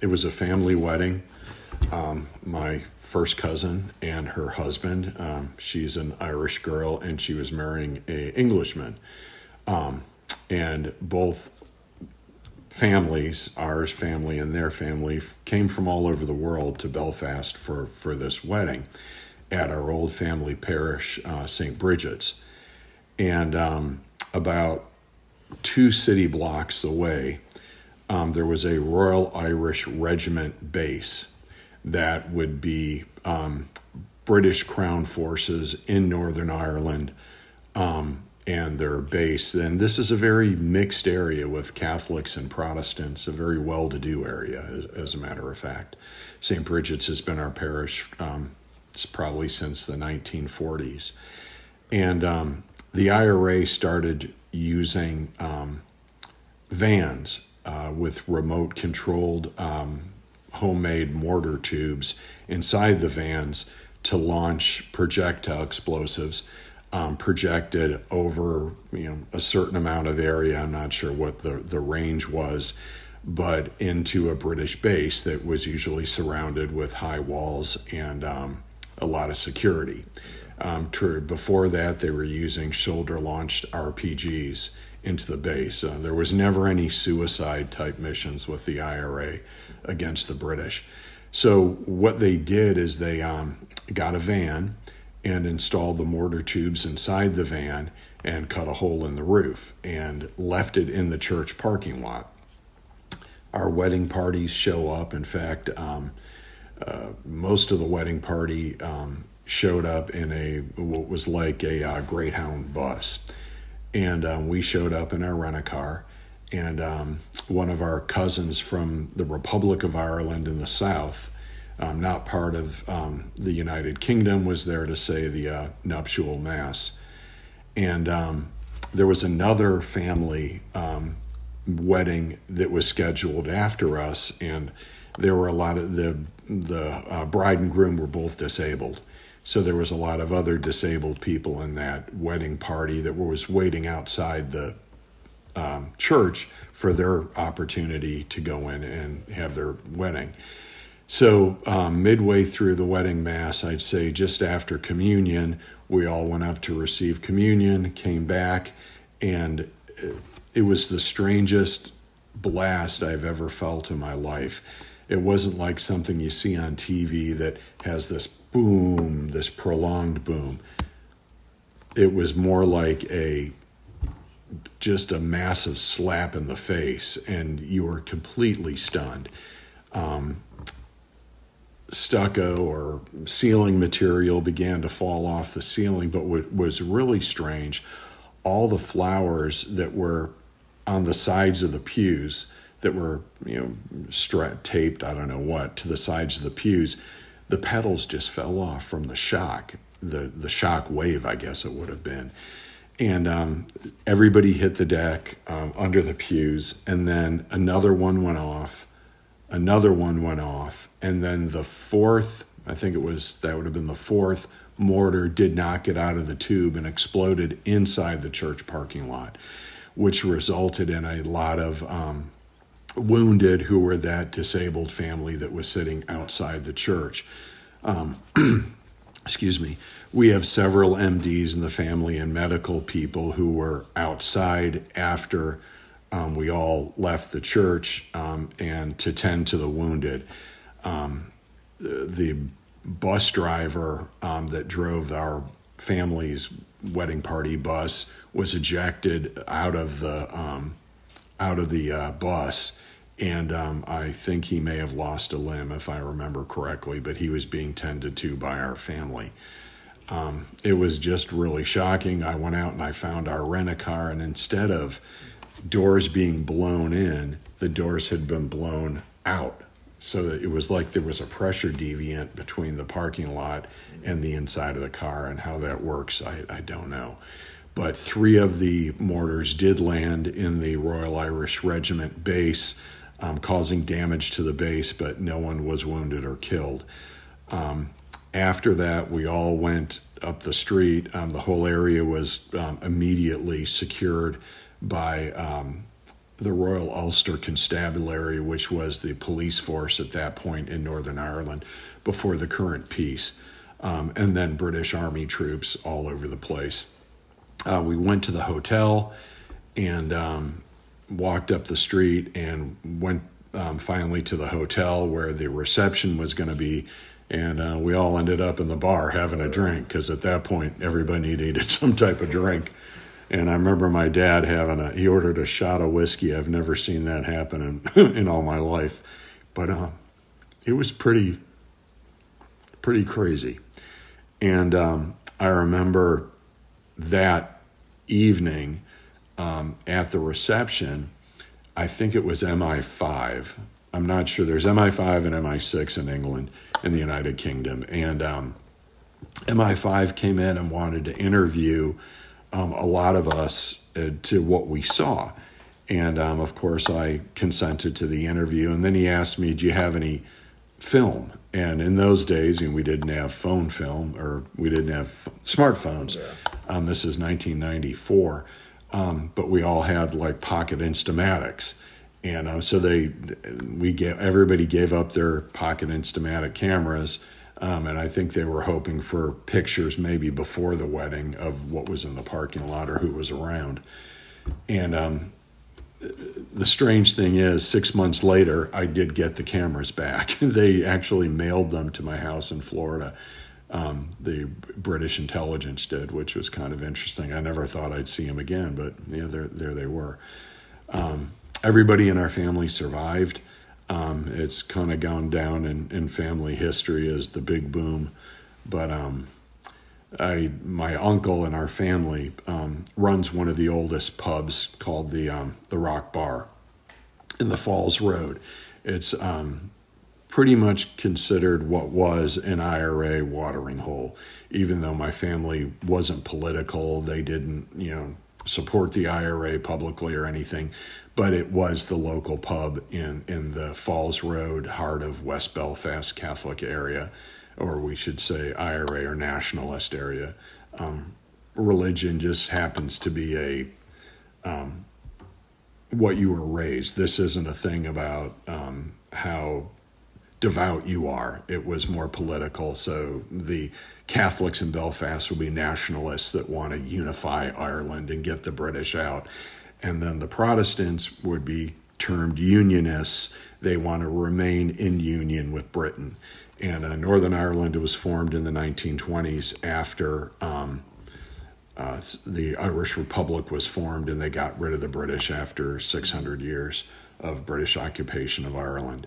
It was a family wedding. My first cousin and her husband, she's an Irish girl, and she was marrying an Englishman. And both families, ours family and their family, came from all over the world to Belfast for this wedding at our old family parish, St. Brigid's. And about 2 city blocks away, there was a Royal Irish Regiment base that would be British Crown forces in Northern Ireland, and their base. And this is a very mixed area with Catholics and Protestants, a very well-to-do area, as a matter of fact. St. Brigid's has been our parish probably since the 1940s. And the IRA started using vans with remote-controlled homemade mortar tubes inside the vans to launch projectile explosives projected over a certain amount of area. I'm not sure what the range was, but into a British base that was usually surrounded with high walls and a lot of security. Before that, they were using shoulder-launched RPGs into the base. There was never any suicide-type missions with the IRA against the British. So what they did is they got a van and installed the mortar tubes inside the van and cut a hole in the roof and left it in the church parking lot. Our wedding parties show up. In fact, most of the wedding party showed up in what was like a Greyhound bus. And we showed up in our rent-a-car. And one of our cousins from the Republic of Ireland in the south, not part of the United Kingdom, was there to say the nuptial mass. And there was another family wedding that was scheduled after us, and there were a lot of the bride and groom were both disabled. So there was a lot of other disabled people in that wedding party that was waiting outside the church for their opportunity to go in and have their wedding. So midway through the wedding mass, I'd say just after communion, we all went up to receive communion, came back, and it was the strangest blast I've ever felt in my life. It wasn't like something you see on TV that has this boom, this prolonged boom. It was more like just a massive slap in the face, and you were completely stunned. Stucco or ceiling material began to fall off the ceiling, but what was really strange, all the flowers that were on the sides of the pews that were, taped, I don't know what, to the sides of the pews, the petals just fell off from the shock, the shock wave, I guess it would have been. And everybody hit the deck under the pews, and then another one went off, and then the fourth, that would have been the fourth mortar, did not get out of the tube and exploded inside the church parking lot, which resulted in a lot of wounded who were that disabled family that was sitting outside the church. Excuse me. We have several MDs in the family and medical people who were outside after we all left the church and to tend to the wounded. The bus driver that drove our family's wedding party bus was ejected out of the bus, and I think he may have lost a limb, if I remember correctly, but he was being tended to by our family. It was just really shocking. I went out and I found our rent-a-car, and instead of doors being blown in, the doors had been blown out. So it was like there was a pressure deviant between the parking lot and the inside of the car, and how that works, I don't know. But 3 of the mortars did land in the Royal Irish Regiment base, causing damage to the base, but no one was wounded or killed. After that, we all went up the street. The whole area was immediately secured by the Royal Ulster Constabulary, which was the police force at that point in Northern Ireland before the current peace, and then British Army troops all over the place. We went to the hotel and walked up the street and went finally to the hotel where the reception was going to be. And we all ended up in the bar having a drink because at that point everybody needed some type of drink. And I remember my dad he ordered a shot of whiskey. I've never seen that happen in all my life. But it was pretty crazy. And I remember that evening at the reception, I think it was MI5. I'm not sure. There's MI5 and MI6 in England, in the United Kingdom. And MI5 came in and wanted to interview a lot of us to what we saw. And of course, I consented to the interview. And then he asked me, do you have any film? And in those days, we didn't have phone film, or we didn't have smartphones. Yeah. This is 1994. But we all had like pocket Instamatics. And so everybody gave up their pocket Instamatic cameras, and I think they were hoping for pictures maybe before the wedding of what was in the parking lot or who was around. And the strange thing is, 6 months later, I did get the cameras back. They actually mailed them to my house in Florida. The British intelligence did, which was kind of interesting. I never thought I'd see them again, but yeah, there they were. Everybody in our family survived. It's kind of gone down in family history as the big boom. But my uncle in our family runs one of the oldest pubs called the Rock Bar in the Falls Road. It's pretty much considered what was an IRA watering hole. Even though my family wasn't political, they didn't, support the IRA publicly or anything, but it was the local pub in the Falls Road, heart of West Belfast Catholic area, or we should say IRA or nationalist area. Religion just happens to be what you were raised. This isn't a thing about how devout you are. It was more political. So the Catholics in Belfast will be nationalists that want to unify Ireland and get the British out. And then the Protestants would be termed unionists. They want to remain in union with Britain. And Northern Ireland was formed in the 1920s after the Irish Republic was formed, and they got rid of the British after 600 years of British occupation of Ireland.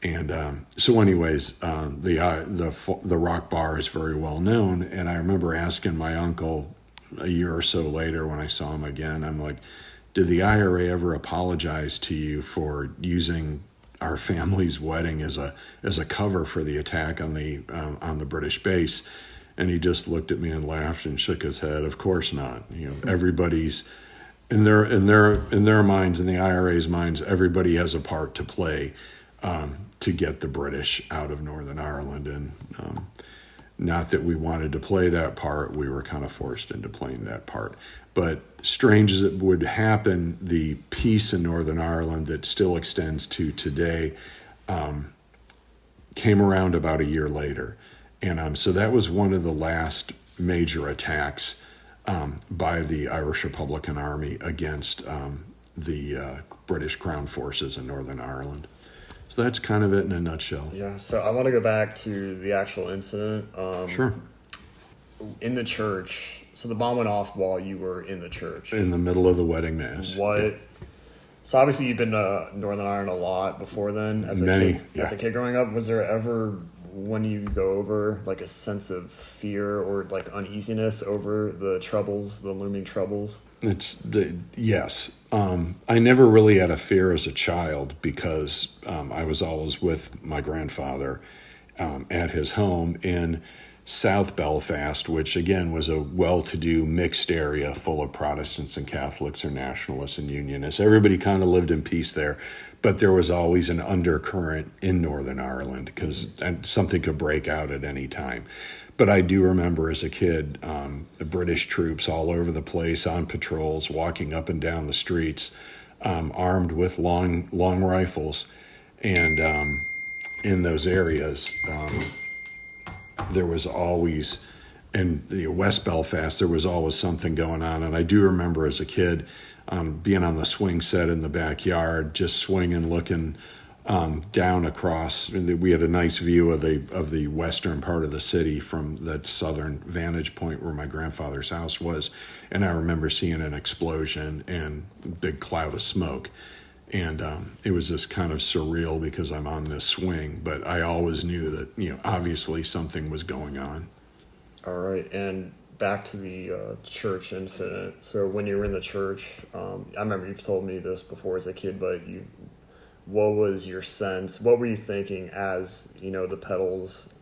And so anyways, the Rock Bar is very well known. And I remember asking my uncle a year or so later when I saw him again, I'm like, did the IRA ever apologize to you for using our family's wedding as a cover for the attack on the British base? And he just looked at me and laughed and shook his head. Of course not. Everybody's in their minds, in the IRA's minds, everybody has a part to play to get the British out of Northern Ireland. And not that we wanted to play that part, we were kind of forced into playing that part. But strange as it would happen, the peace in Northern Ireland that still extends to today came around about a year later. And so that was one of the last major attacks by the Irish Republican Army against the British Crown forces in Northern Ireland. So that's kind of it in a nutshell. Yeah, so I want to go back to the actual incident. Sure. In the church, so the bomb went off while you were in the church. In the middle of the wedding mass. What? So obviously you've been to Northern Ireland a lot before then. As a kid growing up, was there ever, when you go over, like a sense of fear or like uneasiness over the looming troubles? Yes. I never really had a fear as a child because I was always with my grandfather at his home in South Belfast, which again was a well-to-do mixed area full of Protestants and Catholics or nationalists and unionists. Everybody kind of lived in peace there, but there was always an undercurrent in Northern Ireland because something could break out at any time. But I do remember as a kid, the British troops all over the place on patrols, walking up and down the streets. armed with long rifles, and in those areas, there was always, in West Belfast, there was always something going on. And I do remember as a kid being on the swing set in the backyard, just swinging, looking down across. We had a nice view of the western part of the city from that southern vantage point where my grandfather's house was, and I remember seeing an explosion and a big cloud of smoke, and it was just kind of surreal because I'm on this swing, but I always knew that obviously something was going on. All right, and back to the church incident. So when you were in the church, I remember you've told me this before as a kid, but what was your sense? What were you thinking as the pedals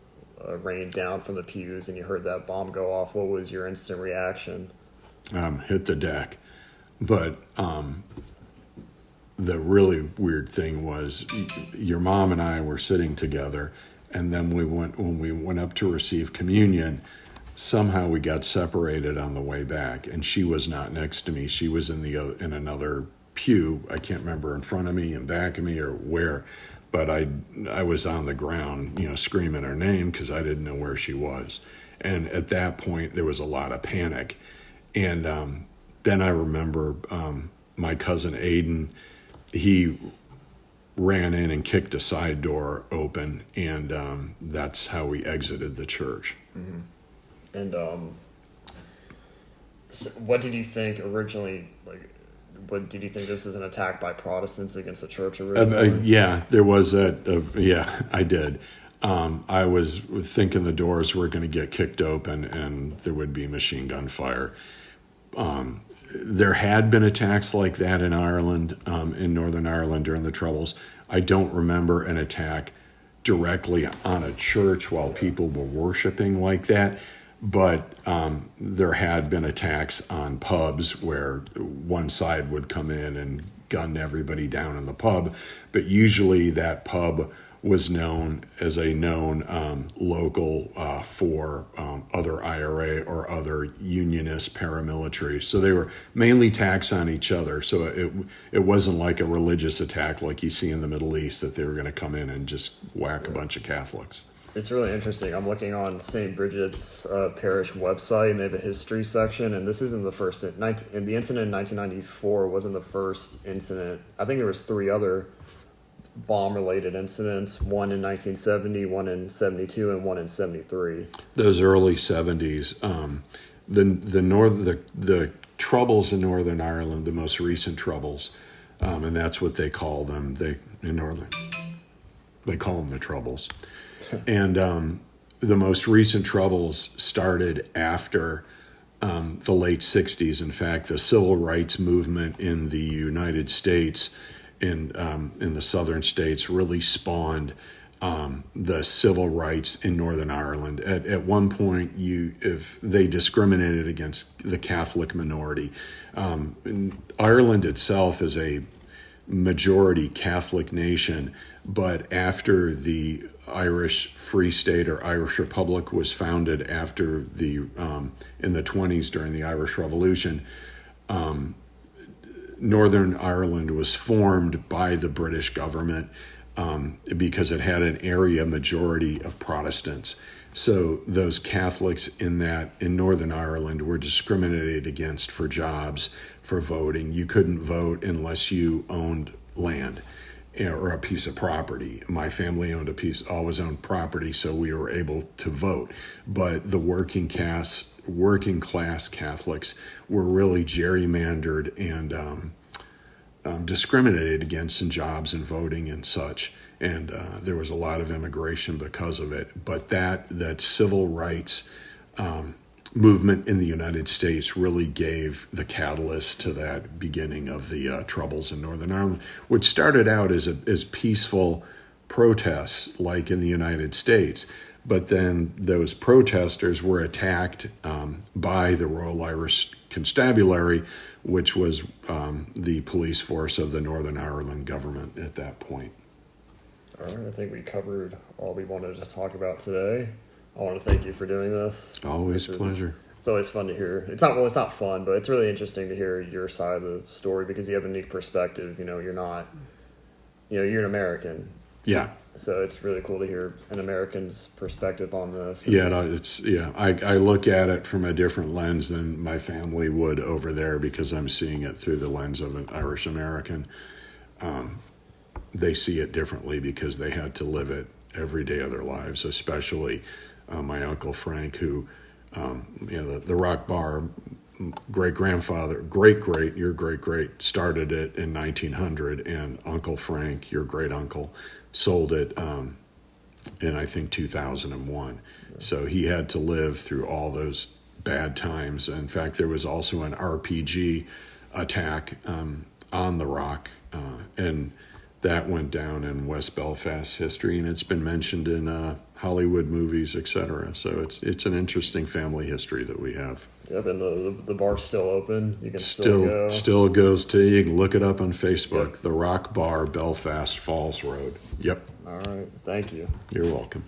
rained down from the pews and you heard that bomb go off? What was your instant reaction? Hit the deck, but the really weird thing was your mom and I were sitting together, and then when we went up to receive communion. Somehow we got separated on the way back, and she was not next to me. She was in another pew. I can't remember, in front of me and back of me or where, but I was on the ground, screaming her name because I didn't know where she was. And at that point, there was a lot of panic. And then I remember my cousin Aiden, he ran in and kicked a side door open, and that's how we exited the church. Mm-hmm. And so what did you think originally? What did you think this was an attack by Protestants against the church originally? Yeah, there was that. Yeah, I did. I was thinking the doors were going to get kicked open and there would be machine gun fire. There had been attacks like that in Ireland, in Northern Ireland during the Troubles. I don't remember an attack directly on a church while people were worshiping like that. But there had been attacks on pubs where one side would come in and gun everybody down in the pub. But usually that pub was known as a known local for other IRA or other unionist paramilitary. So they were mainly attacks on each other. So it wasn't like a religious attack like you see in the Middle East, that they were going to come in and just whack a bunch of Catholics. It's really interesting. I'm looking on St. Brigid's parish website, and they have a history section. And this isn't the first. And the incident in 1994 wasn't the first incident. I think there was 3 other bomb-related incidents: one in 1970, one in 72, and one in 73. Those early 70s. The troubles in Northern Ireland, the most recent troubles, and that's what they call them. They call them the Troubles. And the most recent troubles started after the late 60s. In fact, the civil rights movement in the United States, in the southern states, really spawned the civil rights in Northern Ireland. At one point, if they discriminated against the Catholic minority. Ireland itself is a majority Catholic nation, but after the Irish Free State or Irish Republic was founded after in the 20s during the Irish Revolution, Northern Ireland was formed by the British government because it had an area majority of Protestants. So those Catholics in Northern Ireland were discriminated against for jobs, for voting. You couldn't vote unless you owned land or a piece of property. My family always owned property, so we were able to vote. But the working class Catholics were really gerrymandered and discriminated against in jobs and voting and such. And there was a lot of immigration because of it. But that civil rights movement in the United States really gave the catalyst to that beginning of the Troubles in Northern Ireland, which started out as peaceful protests like in the United States. But then those protesters were attacked by the Royal Irish Constabulary, which was the police force of the Northern Ireland government at that point. All right, I think we covered all we wanted to talk about today. I want to thank you for doing this. Always a pleasure. It's always fun to hear. It's not fun, but it's really interesting to hear your side of the story because you have a unique perspective. You're not, you're an American. Yeah. So it's really cool to hear an American's perspective on this. Yeah, no, I look at it from a different lens than my family would over there because I'm seeing it through the lens of an Irish American. They see it differently because they had to live it every day of their lives, especially my Uncle Frank, who, the Rock Bar, your great started it in 1900, and Uncle Frank, your great uncle, sold it in I think 2001. So he had to live through all those bad times. In fact, there was also an RPG attack on the Rock, and that went down in West Belfast history, and it's been mentioned in Hollywood movies, etc. So it's an interesting family history that we have. Yep, and the bar's still open. You can still go. Still goes to, you can look it up on Facebook, The Rock Bar, Belfast Falls Road. Yep. All right, thank you. You're welcome.